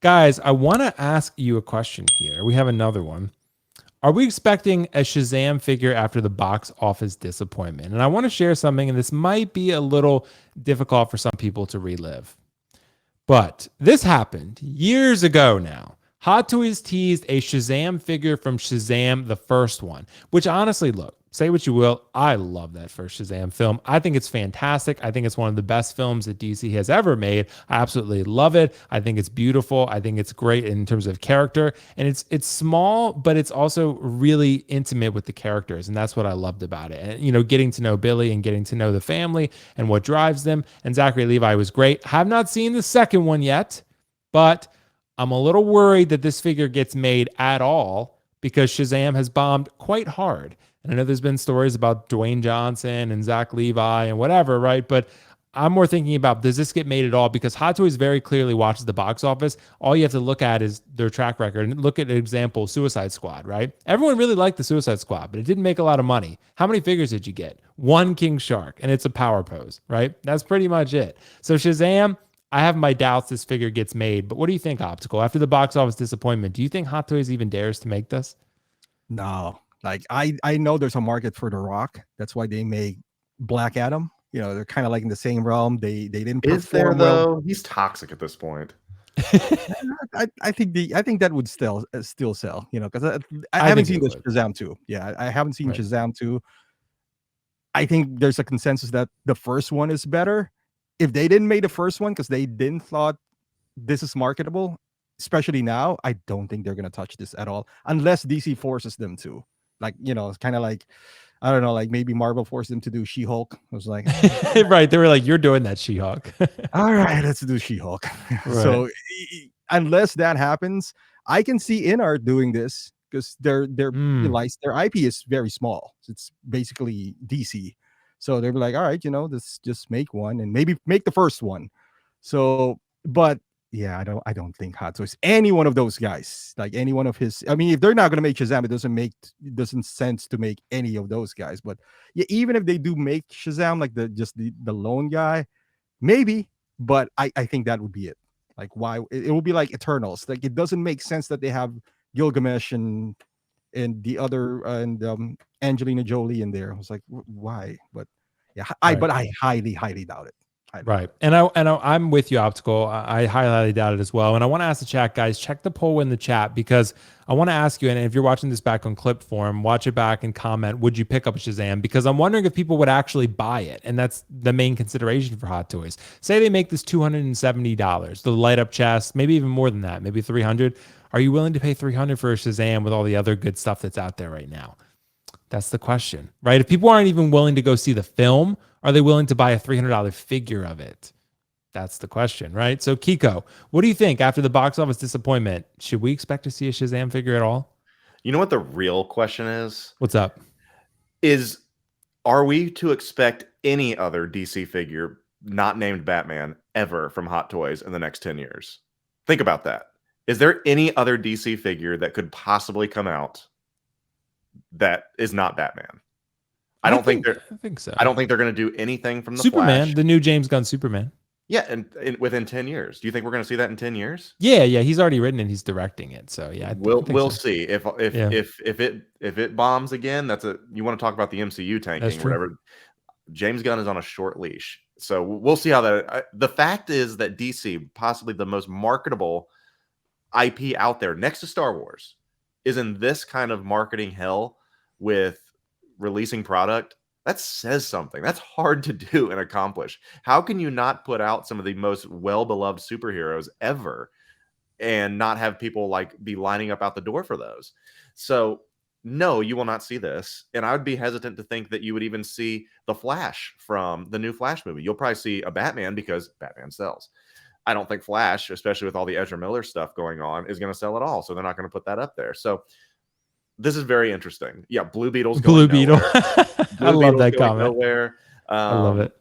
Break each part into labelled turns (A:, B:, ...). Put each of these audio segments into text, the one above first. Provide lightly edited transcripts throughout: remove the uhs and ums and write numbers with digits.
A: Guys, I want to ask you a question here. We have another one. Are we expecting a Shazam figure after the box office disappointment? And I want to share something, and this might be a little difficult for some people to relive. But this happened years ago now. Hot Toys teased a Shazam figure from Shazam, the first one, which honestly, look, say what you will, I love that first Shazam film. I think it's fantastic. I think it's one of the best films that DC has ever made. I absolutely love it. I think it's beautiful. I think it's great in terms of character. And it's small, but it's also really intimate with the characters. And that's what I loved about it. And, getting to know Billy and getting to know the family and what drives them. And Zachary Levi was great. Have not seen the second one yet, but I'm a little worried that this figure gets made at all because Shazam has bombed quite hard. And I know there's been stories about Dwayne Johnson and Zach Levi and whatever, right? But I'm more thinking about, does this get made at all? Because Hot Toys very clearly watches the box office. All you have to look at is their track record. And look at an example, Suicide Squad, right? Everyone really liked the Suicide Squad, but it didn't make a lot of money. How many figures did you get? One King Shark, and it's a power pose, right? That's pretty much it. So Shazam, I have my doubts this figure gets made, but what do you think, Optical? After the box office disappointment, do you think Hot Toys even dares to make this?
B: No, like I know there's a market for The Rock. That's why they make Black Adam. They're kind of like in the same realm. They didn't
C: Is there
B: perform well.
C: though? He's toxic at this point.
B: I think that would still sell. Because I
A: I
B: haven't
A: think
B: seen
A: it
B: the
A: would.
B: Shazam 2. Yeah, I haven't seen
A: Right.
B: Shazam 2. I think there's a consensus that the first one is better. If they didn't make the first one because they didn't thought this is marketable, especially now, I don't think they're gonna touch this at all unless DC forces them to. Like, it's kind of like, I don't know, like maybe Marvel forced them to do She-Hulk. I was like,
A: Right. They were like, you're doing that, She-Hulk.
B: all right, let's do She-Hulk.
A: Right.
B: So unless that happens, I can see InArt doing this because their
A: Mm,
B: their IP is very small. It's basically DC. So they'll be like, all right, let's just make one and maybe make the first one. So, but yeah, I don't think Hot Toys, any one of those guys, like any one of his. I mean, if they're not gonna make Shazam, it doesn't sense to make any of those guys. But yeah, even if they do make Shazam, like the lone guy, maybe. But I think that would be it. Like, why it will be like Eternals. Like, it doesn't make sense that they have Gilgamesh and the other and Angelina Jolie in there. I was like, why? But yeah,
A: right.
B: I highly doubt it. Highly
A: Right.
B: doubt it.
A: I'm with you, Optical. I highly doubt it as well. And I want to ask the chat, guys, check the poll in the chat because I want to ask you, and if you're watching this back on clip form, watch it back and comment, would you pick up a Shazam? Because I'm wondering if people would actually buy it. And that's the main consideration for Hot Toys. Say they make this $270, the light up chest, maybe even more than that, maybe 300. Are you willing to pay 300 for a Shazam with all the other good stuff that's out there right now? That's the question, right? If people aren't even willing to go see the film, are they willing to buy a $300 figure of it? That's the question, right? So, Kiko, what do you think after the box office disappointment? Should we expect to see a Shazam figure at all?
C: You know what the real question is?
A: What's up?
C: Are we to expect any other DC figure not named Batman ever from Hot Toys in the next 10 years? Think about that. Is there any other DC figure that could possibly come out that is not Batman? I don't think
A: so.
C: I don't think they're going to do anything from the
A: Superman,
C: Flash.
A: the new James Gunn Superman.
C: Yeah, and within 10 years. Do you think we're going to see that in 10 years?
A: Yeah, he's already written it. He's directing it. So yeah,
C: We'll
A: so.
C: see. If it bombs again, you want to talk about the MCU tanking or whatever. James Gunn is on a short leash. So we'll see how that. The fact is that DC, possibly the most marketable IP out there next to Star Wars, is in this kind of marketing hell with releasing product. That says something. That's hard to do and accomplish. How can you not put out some of the most well-beloved superheroes ever and not have people be lining up out the door for those? So no, you will not see this. And I would be hesitant to think that you would even see the Flash from the new Flash movie. You'll probably see a Batman because Batman sells. I don't think Flash, especially with all the Ezra Miller stuff going on, is going to sell at all. So they're not going to put that up there. So this is very interesting. Yeah, Blue Beetle's going
A: Blue Beetle. I love that comment.
C: Nowhere.
A: I love it.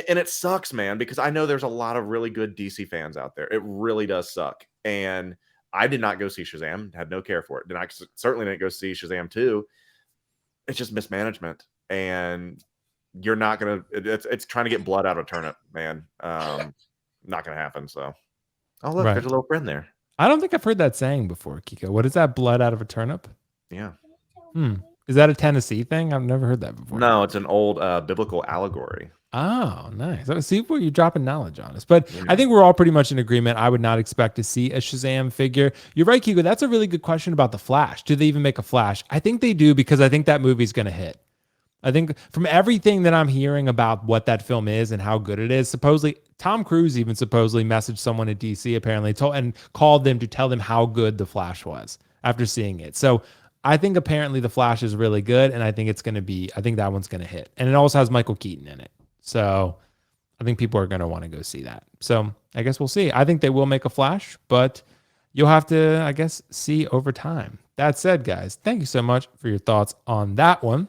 C: And it sucks, man, because I know there's a lot of really good DC fans out there. It really does suck. And I did not go see Shazam. Had no care for it. I certainly didn't go see Shazam 2. It's just mismanagement. And you're not going to... It's trying to get blood out of a turnip, man. Not going to happen, so... Oh, look, there's a little friend there.
A: I don't think I've heard that saying before, Kiko. What is that? Blood out of a turnip?
C: Yeah.
A: Is that a Tennessee thing? I've never heard that before.
C: No, it's an old biblical allegory.
A: Oh, nice. See where you're dropping knowledge on us. But I think we're all pretty much in agreement. I would not expect to see a Shazam figure. You're right, Kiko. That's a really good question about the Flash. Do they even make a Flash? I think they do because I think that movie's going to hit. I think from everything that I'm hearing about what that film is and how good it is, supposedly Tom Cruise even supposedly messaged someone at DC apparently and called them to tell them how good the Flash was after seeing it. So I think apparently the Flash is really good, and I think I think that one's going to hit. And it also has Michael Keaton in it. So I think people are going to want to go see that. So I guess we'll see. I think they will make a Flash, but you'll have to, I guess, see over time. That said, guys, thank you so much for your thoughts on that one.